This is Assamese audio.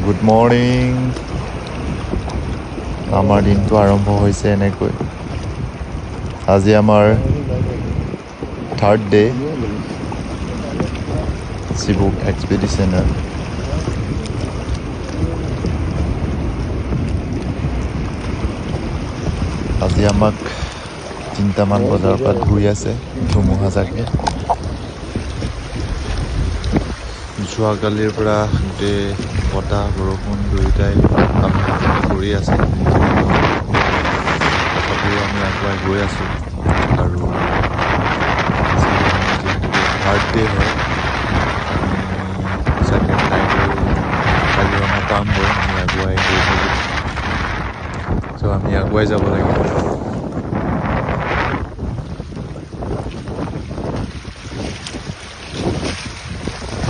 Good morning. আমাৰ দিনটো আৰম্ভ হৈছে এনেকৈ। আজি আমাৰ থাৰ্ড ডে চিবুক এক্সপেডিশ্যনৰ। আজি আমাক 3টামান বজাৰ পৰা ধুই আছে ধুমুহাজাকে। যোৱাকালিৰ পৰা গোটেই বতাহ বৰষুণ দুয়োটাই আমি কৰি আছে। তথাপিও আমি আগুৱাই গৈ আছোঁ আৰু যিহেতুকে থাৰ্ড ডে হয়, আমি ছেকেণ্ড নাইটৰ কাজিৰঙা পামগৈ। আমি আগুৱাই গৈ থাকোঁ, চ' আমি আগুৱাই যাব লাগিব।